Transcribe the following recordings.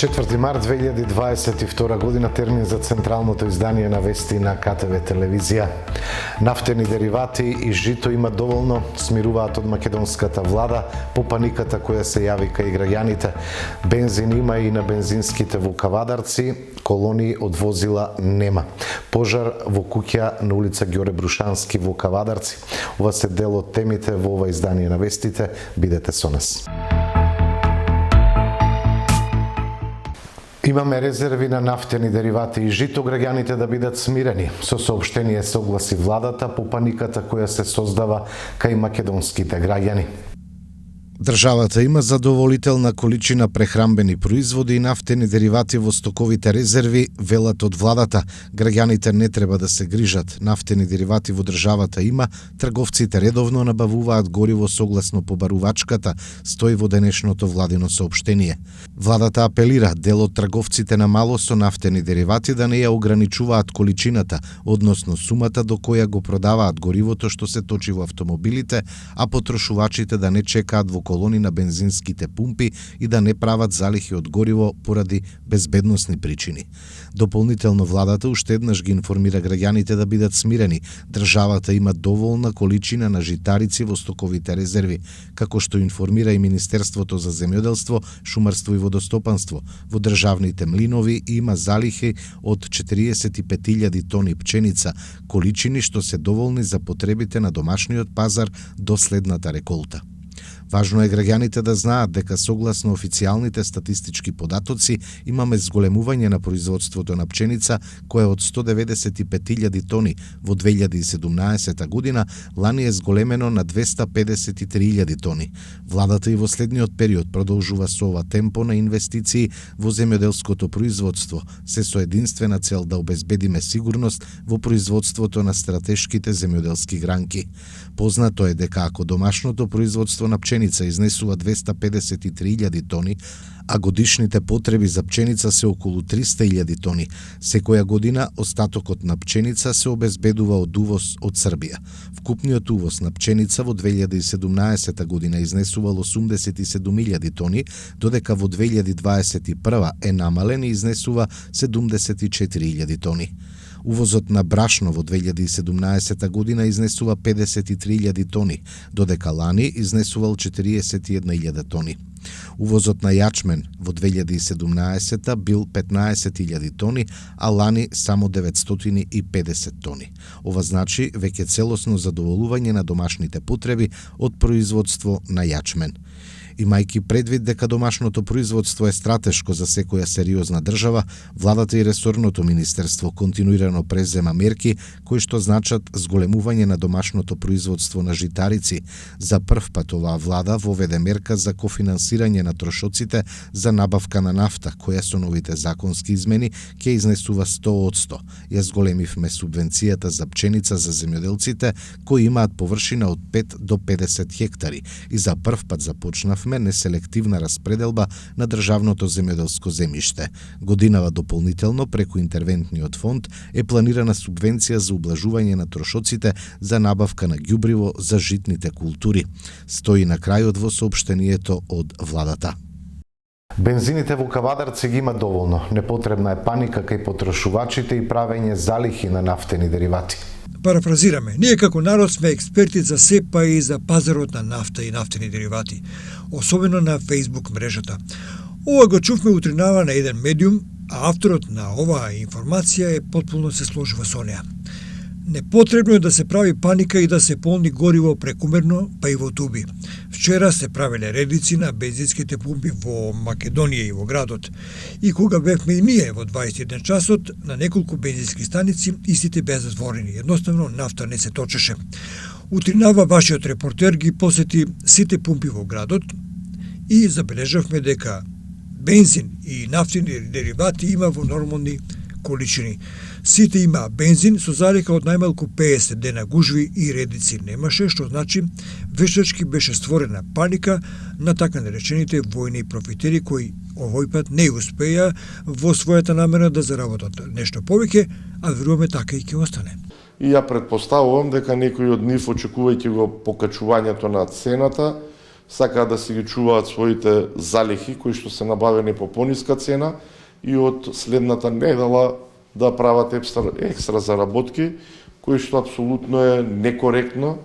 4 март 2022 година, термин за централното издание на вести на КТВ телевизија. Нафтени деривати и жито има доволно, смируваат од македонската влада по паниката која се јави кај граѓаните. Бензин има и на бензинските во Кавадарци, колони од возила нема. Пожар во куќа на улица Ѓоре Брушански во Кавадарци. Ова се дел од темите во ова издание на вестите. Бидете со нас. Имаме резерви на нафтени деривати и жито, граѓаните да бидат смирени. Со соопштение се огласи владата по паниката која се создава кај македонските граѓани. Државата има задоволителна количина прехрамбени производи и нафтени деривати во стоковите резерви, велат од владата. Граѓаните не треба да се грижат. Нафтени деривати во државата има, трговците редовно набавуваат гориво согласно побарувачката, стои во денешното владино соопштение. Владата апелира дел од трговците на мало со нафтени деривати да не ја ограничуваат количината, односно сумата до која го продаваат горивото што се точи во автомобилите, а потрошувачите да не чекаат во колони на бензинските пумпи и да не прават залихи од гориво поради безбедносни причини. Дополнително владата уште еднаш ги информира граѓаните да бидат смирени. Државата има доволна количина на житарици во стоковите резерви, како што информира и Министерството за земјоделство, шумарство и водостопанство. Во државните млинови има залихи од 45.000 тони пченица, количини што се доволни за потребите на домашниот пазар до следната реколта. Важно е граѓаните да знаат дека согласно официјалните статистички податоци имаме зголемување на производството на пченица која од 195.000 тони во 2017 година лани е зголемено на 253.000 тони. Владата и во следниот период продолжува со ова темпо на инвестиции во земјоделското производство, се со единствена цел да обезбедиме сигурност во производството на стратешките земјоделски гранки. Познато е дека ако домашното производство на пченица изнесува 253.000 тони, а годишните потреби за пченица се околу 300.000 тони. Секоја година остатокот на пченица се обезбедува од увоз од Србија. Вкупниот увоз на пченица во 2017 година изнесувал 87.000 тони, додека во 2021 е намален и изнесува 74.000 тони. Увозот на брашно во 2017 година изнесува 53.000 тони, додека лани изнесувал 41.000 тони. Увозот на јачмен во 2017 бил 15.000 тони, а лани само 950 тони. Ова значи веќе целосно задоволување на домашните потреби од производство на јачмен. Имајќи предвид дека домашното производство е стратешко за секоја сериозна држава, владата и ресорното министерство континуирано презема мерки кои што значат зголемување на домашното производство на житарици. За прв пат оваа влада воведе мерка за кофинансирање на трошоците за набавка на нафта, која со новите законски измени ќе изнесува 100%. Ја зголемивме субвенцијата за пченица за земјоделците кои имаат површина од 5 до 50 хектари и за прв пат започнавме неселективна распределба на државното земјоделско земјиште. Годинава дополнително преку интервентниот фонд е планирана субвенција за ублажување на трошоците за набавка на ѓубриво за житните култури. Стои на крајот во соопштението од владата. Бензините во Кавадарци ги има доволно. Непотребна е паника кај потрошувачите и правење залихи на нафтени деривати. Парафразираме, ние како народ сме експерти за се, па и за пазарот на нафта и нафтени деривати, особено на Facebook мрежата. Ова го чувме утринава на еден медиум, а авторот на оваа информација е потполно се сложува со неа. Непотребно е да се прави паника и да се полни гориво прекумерно, па и во туби. Вчера се правеле редици на бензинските пумпи во Македонија и во градот. И кога бевме и ние во 21 часот, на неколку бензински станици истите беа затворени. Едноставно нафта не се точеше. Утринава вашиот репортер ги посети сите пумпи во градот и забележавме дека бензин и нафтени деривати има во нормални количини. Сите имаа бензин со залика од најмалку 50 дена гужви и редици немаше, што значи вештачки беше створена паника на така наречените војни профитери кои овој пат не успеа во својата намера да заработат нешто повеќе, а веруваме така и ќе остане. И ја претпоставувам дека некои од нив, очекувајќи го покачувањето на цената, сакаат да си ги чуваат своите залихи кои што се набавени по пониска цена и од следната недела да прават екстра заработки, кои што апсолутно е некоректно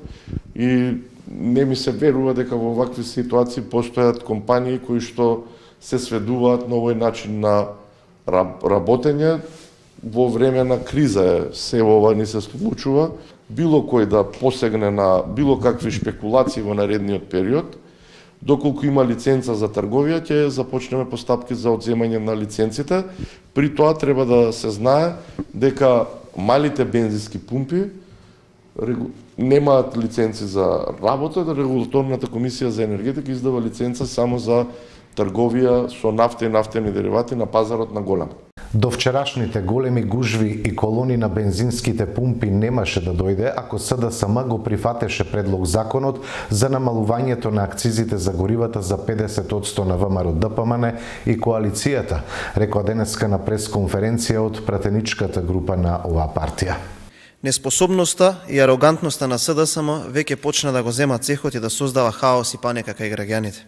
и не ми се верува дека во вакви ситуации постојат компании кои што се сведуваат на овој начин на работење. Во време на криза се ова ни се случува. Било кој да посегне на било какви шпекулации во наредниот период, доколку има лиценца за трговија, ќе започнеме постапки за одземање на лиценците. При тоа треба да се знае дека малите бензински пумпи немаат лиценци за работа, да Регулаторната комисија за енергетика издава лиценца само за трговија со нафта и нафтени деривати на пазарот на големо. До вчерашните големи гужви и колони на бензинските пумпи немаше да дојде ако СДСМ го прифатеше предлог законот за намалувањето на акцизите за горивата за 50% на ВМРО ДПМН и коалицијата, рекоа денеска на пресконференција од пратеничката група на оваа партија. Неспособноста и арогантноста на СДСМ веќе почна да го зема цехот и да создава хаос и паника кај граѓаните.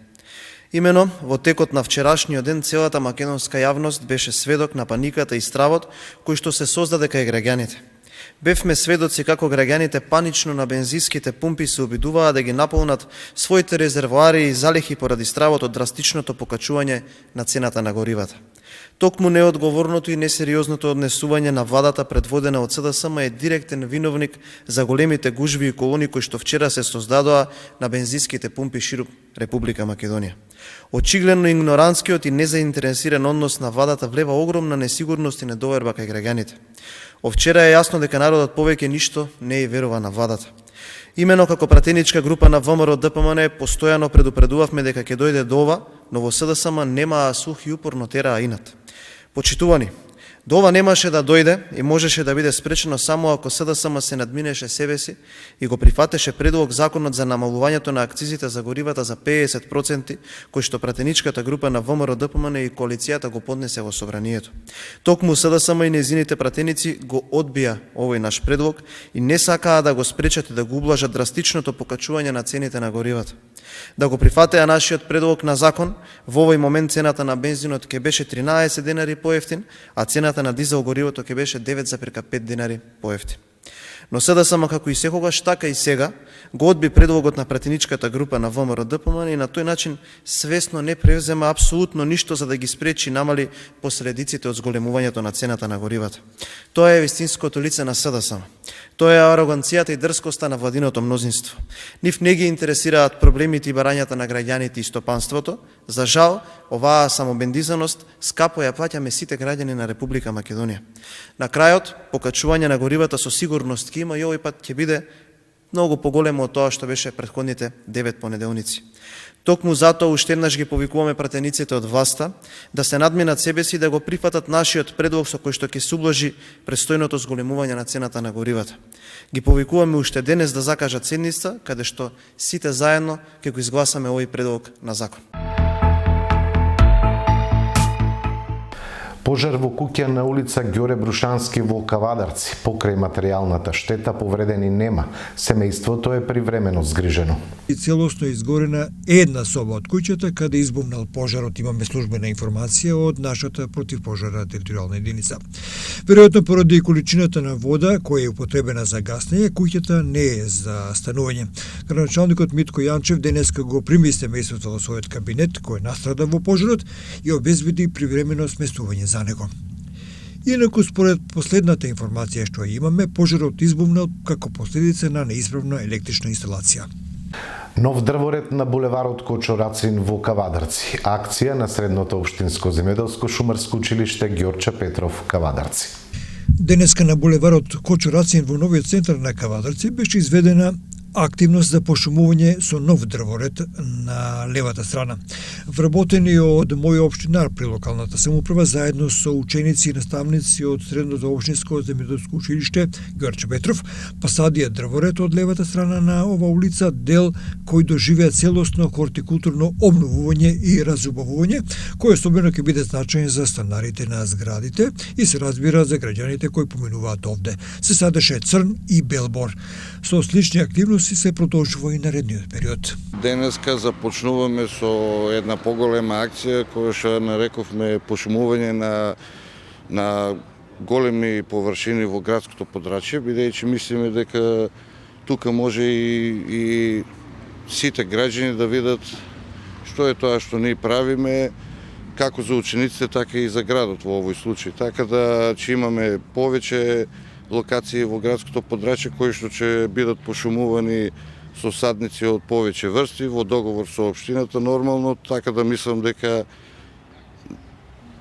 Имено, во текот на вчерашниот ден, целата македонска јавност беше сведок на паниката и стравот кој што се создаде кај граѓаните. Бевме сведоци како граѓаните панично на бензинските пумпи се обидуваа да ги наполнат своите резервоари и залихи поради стравот од драстичното покачување на цената на горивата. Токму неодговорното и несериозното однесување на владата предводена од СДСМ е директен виновник за големите гужви и колони кои што вчера се создадоа на бензинските пумпи широк Република Македонија. Очигледно игнорантскиот и незаинтересиран однос на владата влева огромна несигурност и недоверба кај граѓаните. Овчера е јасно дека народот повеќе ништо не е верува на владата. Имено како пратеничка група на ВМРО ДПМН постојано предупредувавме дека ќе дојде до ова, но во СДСМ немаа слух и упорно тераа инат. Почитувани, до ова немаше да дојде и можеше да биде спречено само ако СДСМ се надминеше себе си и го прифатеше предлог законот за намалувањето на акцизите за горивата за 50%, кој што пратеничката група на ВМРО ДПМН и коалицијата го поднесе во собранието. Токму СДСМ и незините пратеници го одбија овој наш предлог и не сакаа да го спречат и да го ублажат драстичното покачување на цените на горивата. Да го прифатеа нашиот предлог на закон, во овој момент цената на бензинот ќе беше 13 денари поевтин, а цената на дизел горивото ќе беше 9,5 денари поевтин. Но СДСМ како и секогаш, така и сега, го одби предлогот на пратеничката група на ВМРО ДПМН и на тој начин свесно не превзема апсолутно ништо за да ги спречи и намали последиците од зголемувањето на цената на горивата. Тоа е вистинското лице на СДСМ. Тоа е ароганцијата и дрскоста на владиното мнозинство. Нив не ги интересираат проблемите и барањата на граѓаните и стопанството. За жал, оваа самобендизаност скапо ја плаќаме сите граѓани на Република Македонија. На крајот, покачување на горивата со сигурност ќе има и овој пат ќе биде многу поголемо од тоа што беше претходните 9 понеделници. Токму затоа уште еднаш ги повикуваме пратениците од власта да се надминат себе си и да го прифатат нашиот предлог со кој што ќе се ублажи престојното зголемување на цената на горивата. Ги повикуваме уште денес да закажат седница каде што сите заедно ќе го изгласаме овој предлог на закон. Пожар во куќа на улица Ѓоре Брушански во Кавадарци. Покрај материјалната штета повредени нема. Семејството е привремено згрижено. И целосно изгорена една соба од куќата каде избумнал пожарот, имаме службена информација од нашата противпожарна територијална единица. Веројатно поради количината на вода која е употребена за гаснење, куќата не е за станување. Градоначалникот Митко Јанчев денеска го прими семејството во својот кабинет кој настрада во пожарот и обезбеди привремено сместување за него. Инаку, според последната информација што имаме, пожарот избумнал како последица на неисправна електрична инсталација. Нов дрворед на булеварот Кочо-Рацин во Кавадарци. Акција на Средното општинско земјоделско шумарско училиште Ѓорче Петров, Кавадарци. Денеска на булеварот Кочо-Рацин во новиот центар на Кавадарци беше изведена активност за пошумување со нов дрворед на левата страна. Вработени од мој општинар при локалната самоуправа заедно со ученици и наставници од Средното општинско земјоделско училиште Ѓорче Петров, посадија дрворед од левата страна на ова улица, дел кој доживеа целосно хортикултурно обновување и разубавување, кој особено ќе биде значаен за станарите на зградите и се разбира за граѓаните кои поминуваат овде. Се садеше црн и бел бор. Со слични активности активности се продолжува и наредниот период. Денеска започнуваме со една поголема акција која што нарековме пошумување на големи површини во градското подрачје, бидејќи мислиме дека тука може и сите граѓани да видат што е тоа што ние правиме, како за учениците, така и за градот во овој случај. Така да ќе имаме повеќе локации во градското подрачје кои што ќе бидат пошумувани со садници од повеќе врсти во договор со општината нормално, така да мислам дека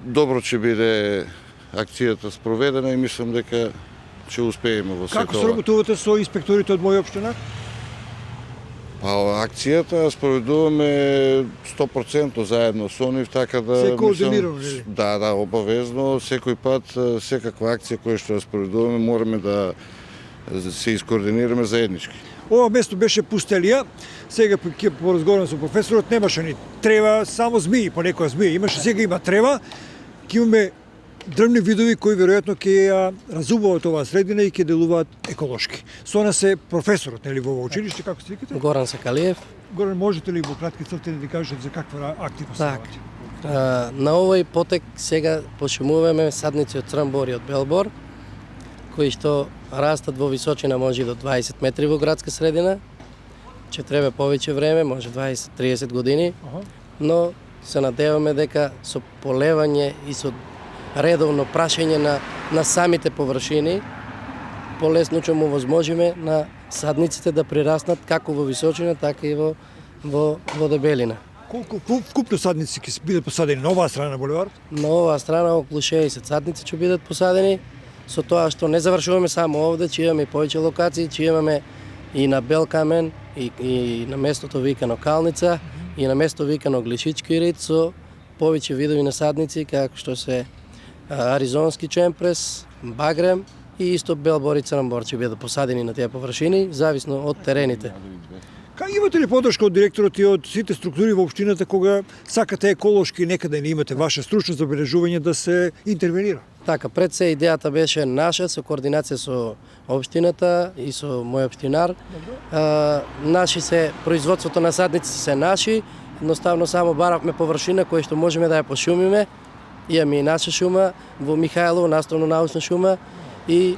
добро ќе биде акцијата спроведена и мислам дека ќе успееме во сето. Како соработувате со инспекторите од моја општина? Па акцијата спроведуваме 100% заедно со нив, така да Се координирано, нели? Да, обавезно, секој пат секаква акција која што ја спроведуваме мораме да се искоординираме заеднички. Ова место беше пустелија, сега ќе поразговарам со професорот, немаше ни трева, само змии, понекоја змија имаше, сега има трева, ќе имаме дрвни видови кои веројатно ќе ја разубават оваа средина и ќе делуваат еколошки. Со нас е професорот, нели, во училиште, како се викате? Горан Сакалиев. Горан, можете ли во кратки црти да ни кажете за каква активност Так. правите? На овој потек сега пошумуваме садници од црнбор и од белбор, кои што растат во височина може и до 20 метри во градска средина. Ќе треба повеќе време, може 20-30 години, но се надеваме дека со полевање и со редовно прашање на самите површини, полесно ќе му возможиме на садниците да прираснат како во височина, така и во дебелина. Колку вкупно садници ќе бидат посадени на оваа страна на булеварот? На оваа страна околу 60 садници ќе бидат посадени, со тоа што не завршуваме само овде, ќе имаме и повеќе локации, ќе имаме и на Бел Камен, и на местото викано Калница, и на место викано Глишички рид, со повеќе видови на садници, како што се аризонски чемпрес, багрем и исто белбор и црнбор ќе бидат посадени на тие површини, зависно од терените. Имате ли подршка од директорот и од сите структури во општината кога сакате еколошки некаде не имате ваша стручно забележување да се интервенира? Така, пред се идејата беше наша со координација со општината и со мој општинар. Наши се производството на садници се наши, едноставно само баравме површина која што можеме да ја пошумиме. Имаме и наша шума во Михајлово, наставно-научна шума, и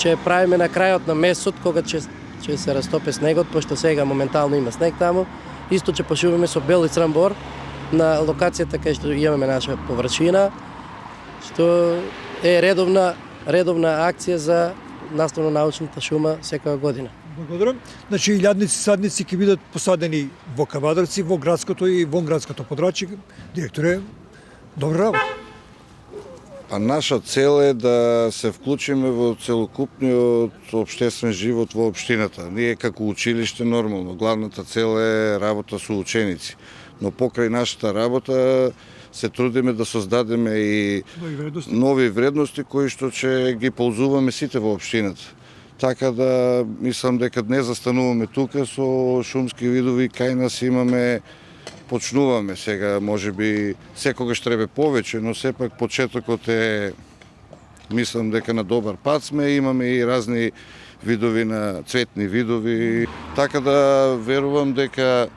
ќе правиме на крајот на месецот кога ќе се растопе снегот, пошто сега моментално има снег таму. Исто ќе пошумиме со бел и црнбор на локацијата кај што имаме наша површина, што е редовна акција за наставно-научната шума секоја година. Благодарам. Значи, илјадници садници ќе бидат посадени во Кавадарци, во градското и вон градското подрачје. Директоре, добра работа. А наша цел е да се вклучиме во целокупниот општествен живот во општината. Ние како училиште нормално, главната цел е работа со ученици. Но покрај нашата работа се трудиме да создадеме и нови вредности кои што ќе ги ползуваме сите во општината. Така да мислам дека не застануваме тука со шумски видови, кај нас имаме, почнуваме сега, може би секогаш треба повеќе, но сепак почетокот е, мислам дека на добар пат сме, имаме и разни видови на цветни видови, така да верувам дека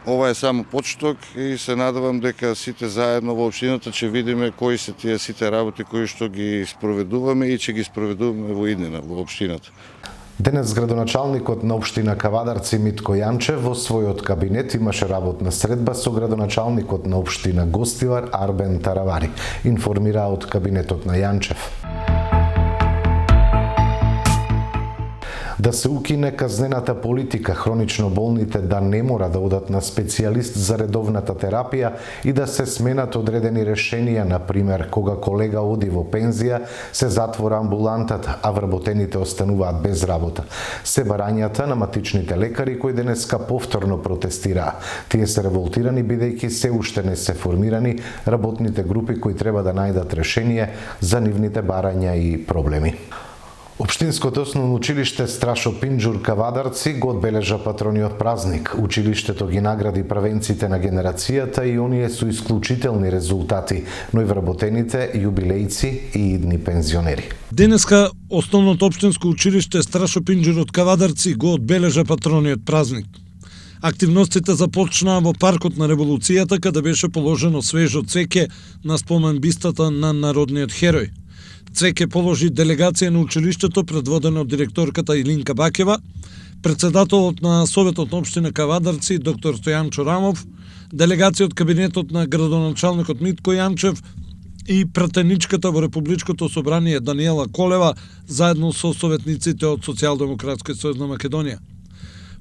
ова е само почеток и се надевам дека сите заедно во општината ќе видиме кои се тие сите работи кои што ги спроведуваме и ќе ги спроведуваме во иднина во општината. Денес градоначалникот на општина Кавадарци Митко Јанчев во својот кабинет имаше работна средба со градоначалникот на општина Гостивар Арбен Таравари, информира од кабинетот на Јанчев. Да се укине казнената политика, хронично болните да не мора да одат на специјалист за редовната терапија и да се сменат одредени решенија, например, кога колега оди во пензија, се затвора амбулантата, а вработените остануваат без работа. Се барањата на матичните лекари кои денеска повторно протестираа. Тие се револтирани бидејќи се уште не се формирани работните групи кои треба да најдат решение за нивните барања и проблеми. Општинското основно училиште Страшо Пинџур Кавадарци го одбележа патрониот празник. Училиштето ги награди правенците на генерацијата и оние со исклучителни резултати, но и вработените јубилејци и идни пензионери. Денеска основното општинско училиште Страшо Пинџур од Кавадарци го одбележа патрониот празник. Активностите започнаа во паркот на Револуцијата, каде беше положено свежо цвеќе на спомен бистата на народниот херој. Цвеќе положи делегација на училиштето предводена од директорката Илинка Бакева, председателот на Советот на општина Кавадарци доктор Стојан Чорамов, делегација од кабинетот на градоначалникот Митко Јанчев и пратеничката во Републичкото собрание Даниела Колева заедно со советниците од Социјалдемократскиот сојуз на Македонија.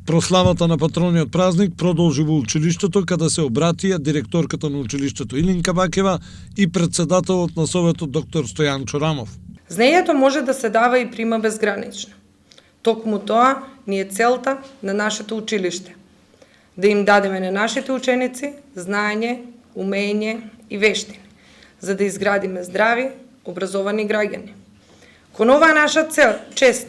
Прославата на патрониот празник продолжи во училиштето, каде се обратија директорката на училиштето Илинка Бакева и председателот на Советот доктор Стојан Чорамов. Знаењето може да се дава и прима безгранично. Токму тоа ни е целта на нашето училиште. Да им дадеме на нашите ученици знаење, умење и вештини, за да изградиме здрави, образовани граѓани. Кон оваа наша цел, чест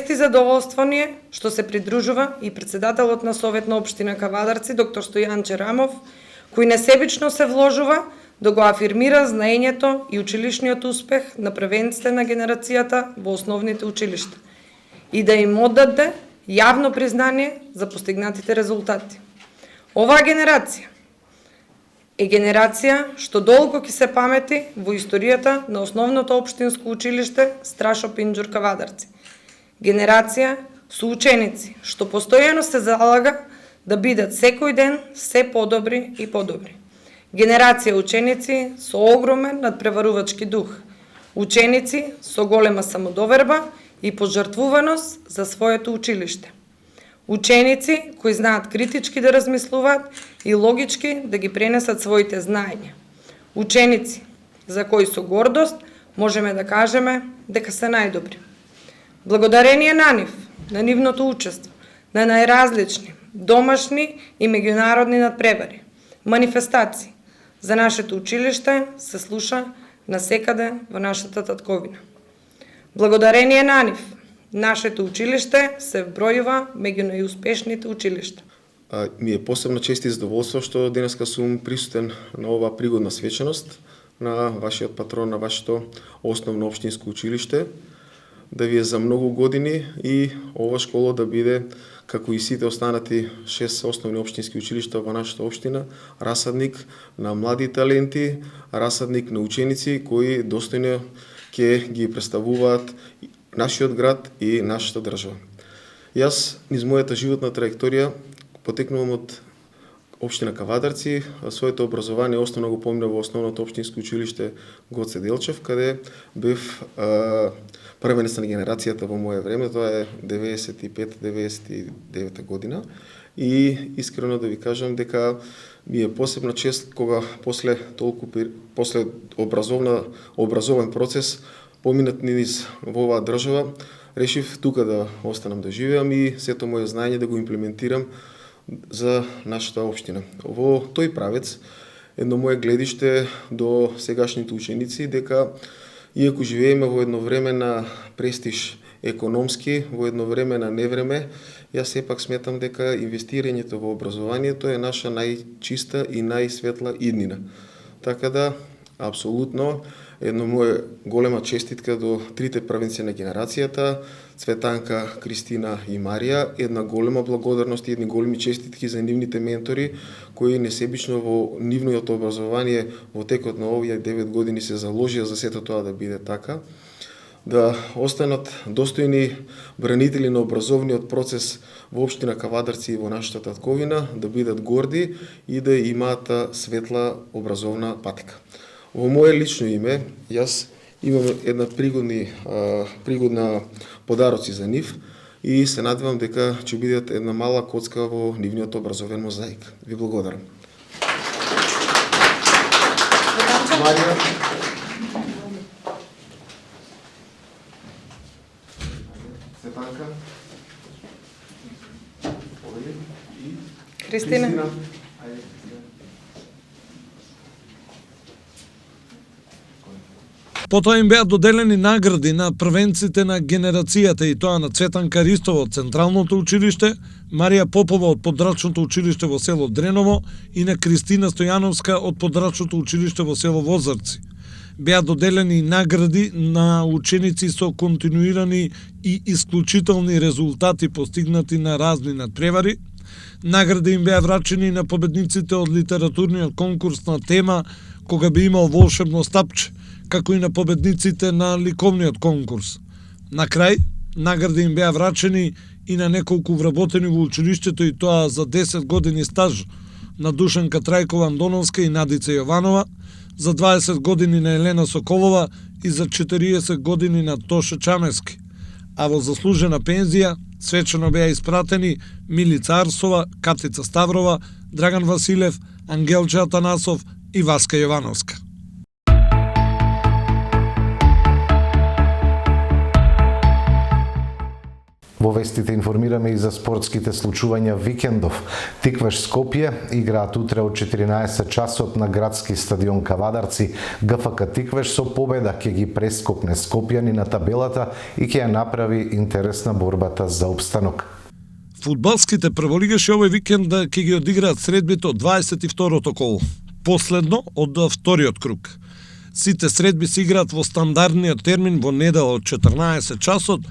и задоволство ни е што се придружува и председателот на Совет на општина Кавадарци, доктор Стојан Чорамов, кој несебично се вложува да го афирмира знаењето и училишниот успех на првенците на генерацијата во основните училишта и да им оддаде јавно признание за постигнатите резултати. Оваа генерација е генерација што долго ќе се памети во историјата на основното општинско училиште Страшо Пинџур Кавадарци. Генерација со ученици што постојано се залага да бидат секој ден се подобри и подобри. Генерација ученици со огромен надпреварувачки дух. Ученици со голема самодоверба и пожртвуваност за своето училиште. Ученици кои знаат критички да размислуваат и логички да ги пренесат своите знаења. Ученици за кои со гордост можеме да кажеме дека се најдобри. Благодарение на нив, на нивното учество, на најразлични домашни и меѓународни надпревари, манифестации за нашето училиште се слуша насекаде во нашата татковина. Благодарение на нив, нашето училиште се вбројува меѓу најуспешните училишта. Ми е посебна чест и задоволство што денеска сум присутен на оваа пригодна свечаност на вашиот патрон, на вашето основно општинско училиште, да ви е за многу години и ова школа да биде, како и сите останати 6 основни општински училишта во нашата општина, расадник на млади таленти, расадник на ученици кои достојно ќе ги представуваат нашиот град и нашата држава. Јас, низ мојата животна траекторија, потекнувам од општина Кавадарци, своето образование основно го помнам во основното општинско училиште Гоце Делчев, каде бев првенец на генерацијата во моје време, тоа е 95-99 година. И искрено да ви кажам дека ми е посебна чест кога после образовен процес поминат низ во оваа држава, решив тука да останам да живеам и сето моје знаење да го имплементирам за нашата општина. Во тој правец, едно моје гледиште до сегашните ученици, дека иако живееме во едно време на престиж економски, во едно време на невреме, јас сепак сметам дека инвестирањето во образованието е наша најчиста и најсветла иднина. Така да, апсолутно, едно моје голема честитка до трите првенци на генерацијата, Цветанка, Кристина и Марија, една голема благодарност и едни големи честитки за нивните ментори, кои несебично во нивното образование во текот на овие 9 години се заложија за сето тоа да биде така, да останат достојни бранители на образовниот процес во општина Кавадарци и во нашата татковина, да бидат горди и да имаат светла образовна патека. Во моје лично име, јас имам една пригодна подароци за нив и се надевам дека ќе бидат една мала коцка во нивниот образовен мозаик. Ви благодарам. Кристина. Потоа им беа доделени награди на првенците на генерацијата и тоа на Цветанка Ристова од Централното училиште, Марија Попова од Подрачното училиште во село Дреново и на Кристина Стојановска од Подрачното училиште во село Возарци. Беа доделени награди на ученици со континуирани и исклучителни резултати постигнати на разни надпревари. Награди им беа врачени на победниците од литературниот конкурс на тема Кога би имал волшебно стапче, како и на победниците на ликовниот конкурс. На крај, награди им беа врачени и на неколку вработени во училиштето и тоа за 10 години стаж на Душанка Трајкова Андоновска и Надица Јованова, за 20 години на Елена Соколова и за 40 години на Тоша Чамески. А во заслужена пензија свечено беа испратени Милица Арсова, Катица Ставрова, Драган Василев, Ангелче Атанасов и Васка Јовановска. Во вестите информираме и за спортските случувања викендов. Тиквеш Скопје играат утре од 14 часот на градски стадион Кавадарци. ГФК Тиквеш со победа ќе ги прескокне скопјани на табелата и ќе ја направи интересна борбата за опстанок. Фудбалските прволигаши овој викенд ќе ги одиграат средбите од 22-то коло, последно од вториот круг. Сите средби се играат во стандардниот термин во недела од 14 часот,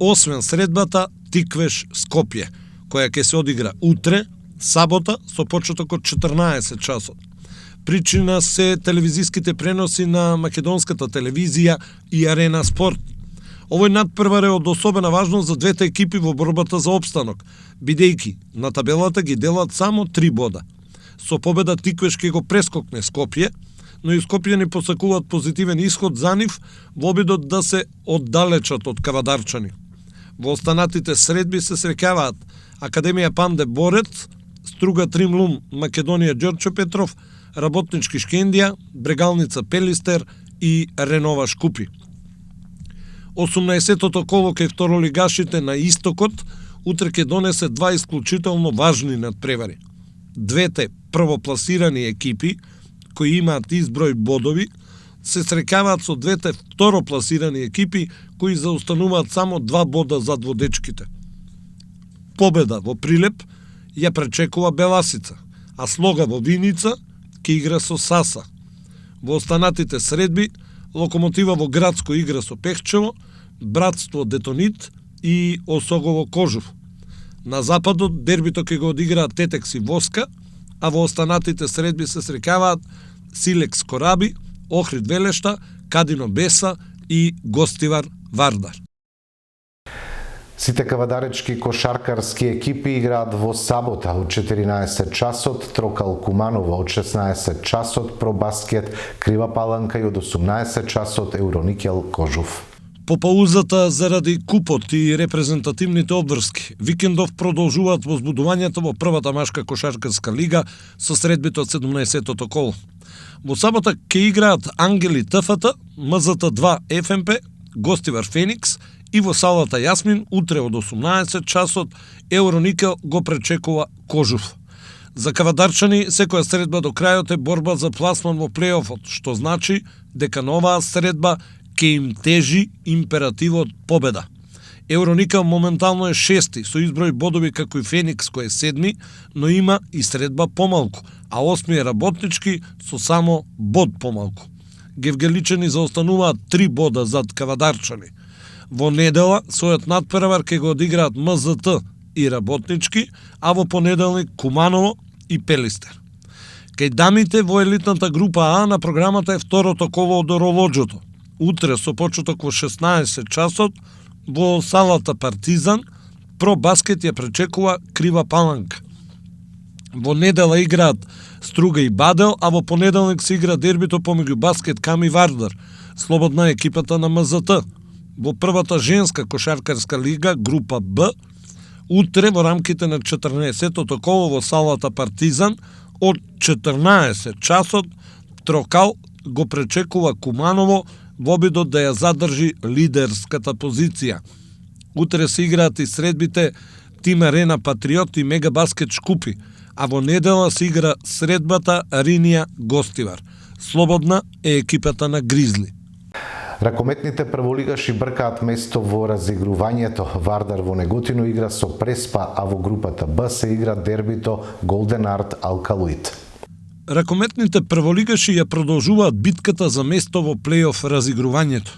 освен средбата Тиквеш Скопје, која ќе се одигра утре, сабота, со почеток од 14 часот. Причина се телевизиските преноси на македонската телевизија и Арена Спорт. Овој надпревар е од особена важност за двете екипи во борбата за опстанок, бидејќи на табелата ги делат само 3 бода. Со победа Тиквеш ќе го прескокне Скопје, но и скопјани посакуваат позитивен исход за нив во обидот да се оддалечат од кавадарчани. Во останатите средби се среќаваат Академија Панде Борец, Струга Тримлум Македонија Ѓорче Петров, Работнички Шкендија, Брегалница Пелистер и Ренова Шкупи. 18-тото коло кај второлигашите на Истокот утре ќе донесе два исклучително важни надпревари. Двете првопласирани екипи, кои имаат изброј бодови, се среќаваат со двете второпласирани екипи, кои заустануваат само 2 бода зад водечките. Победа во Прилеп ја пречекува Беласица, а Слога во Виница ќе игра со Саса. Во останатите средби, Локомотива во Градско игра со Пехчево, Братство Детонит и Осогово Кожув. На западот дербито ќе го одиграат Тетекс и Воска, а во останатите средби се среќаваат Силекс Кораби, Охрид Велешта, Кадино Беса и Гостивар Вардар. Сите кавадаречки кошаркарски екипи играат во сабота од 14 часот, Трокал Куманово од 16 часот, Пробаскет Крива Паланка и од 18 часот Евроникел Кожув. По паузата заради купот и репрезентативните обврски, викендов продолжуваат возбудувањата во првата машка кошаркарска лига со средбите од 17-тото коло. Во сабота ќе играат Ангели ТФТ, МЗТ-2 ФМП, Гостивар Феникс и во салата Јасмин утре од 18 часот Евроникел го пречекува Кожув. За кавадарчани секоја средба до крајот е борба за пласман во плейофот, што значи дека на оваа средба ќе им тежи императивот победа. Евроникел моментално е 6 со изброј бодови како и Феникс кој е 7, но има и средба помалку, а 8 е Работнички со само бод помалку. Гевгеличани заостануваат 3 бода зад кавадарчани. Во недела својот надпревар ќе го одиграат МЗТ и Работнички, а во понеделник Куманово и Пелистер. Кај дамите во елитната група А на програмата е второто коло од Оролоџото. Утре со почеток во 16 часот во салата Партизан, Пробаскет ја пречекува Крива Паланка. Во недела играат Струга и Бадел, а во понеделник се игра дербито помеѓу Баскет Кам и Вардар, слободна екипата на МЗТ. Во првата женска кошаркарска лига, група Б, утре во рамките на 14-тото коло во салата Партизан, од 14 часот Трокал го пречекува Куманово во обидот да ја задржи лидерската позиција. Утре се играат и средбите Тим Арена Патриот и Мегабаскет Шкупи, а во недела се игра средбата Ринија Гостивар. Слободна е екипата на Гризли. Ракометните прволигаши бркаат место во разигрувањето. Вардар во Неготино игра со Преспа, а во групата Б се игра дербито Голден Арт Алкалоид. Ракометните прволигаши ја продолжуваат битката за место во плейоф разигрувањето.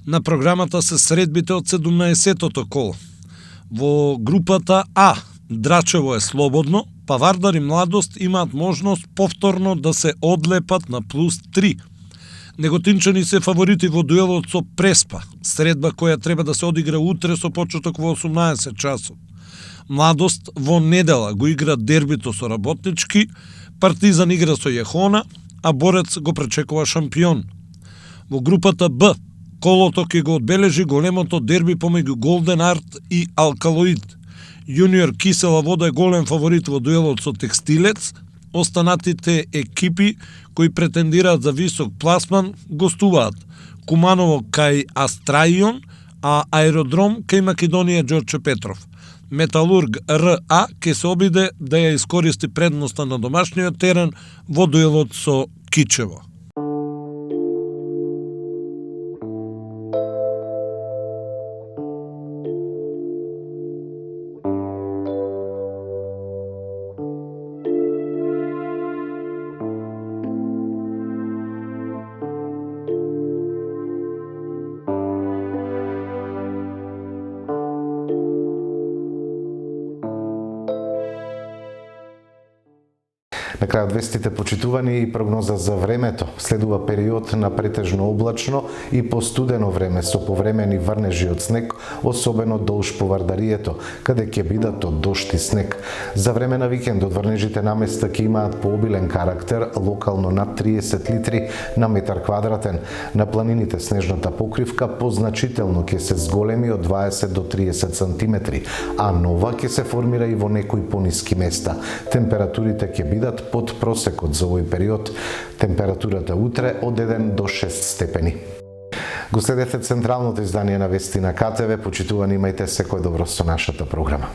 На програмата се средбите од 17-тото коло. Во групата А Драчево е слободно, па Вардар и Младост имаат можност повторно да се одлепат на плюс 3. Неготинчани се фаворити во дуелот со Преспа, средба која треба да се одигра утре со почеток во 18 часот. Младост во недела го игра дербито со Работнички, Партизан игра со Јехона, а Борец го пречекува Шампион. Во групата Б колото ќе го одбележи големото дерби помеѓу Голден Арт и Алкалоид. Јуниор Кисела Вода е голем фаворит во дуелот со Текстилец. Останатите екипи кои претендираат за висок пласман гостуваат Куманово кај Астраион, а Аеродром кај Македонија Ѓорче Петров. Металург РА ќе се обиде да ја искористи предноста на домашниот терен во дуелот со Кичево. На крајот вестите почитувани и прогноза за времето. Следува период на претежно облачно и постудено време со повремени врнежи од снег, особено долж по Вардарието, каде ќе бидат од дожд и снег. За време на викендот врнежите на места ќе имаат пообилен карактер, локално над 30 литри на метар квадратен. На планините снежната покривка позначително ќе се зголеми од 20 до 30 сантиметри, а нова ќе се формира и во некои пониски места. Температурите ќе бидат под просекот за овој период. Температурата утре од 1 до 6 степени. Го следете централното издание на вести на КТВ. Почитувани, имајте секој добро со нашата програма.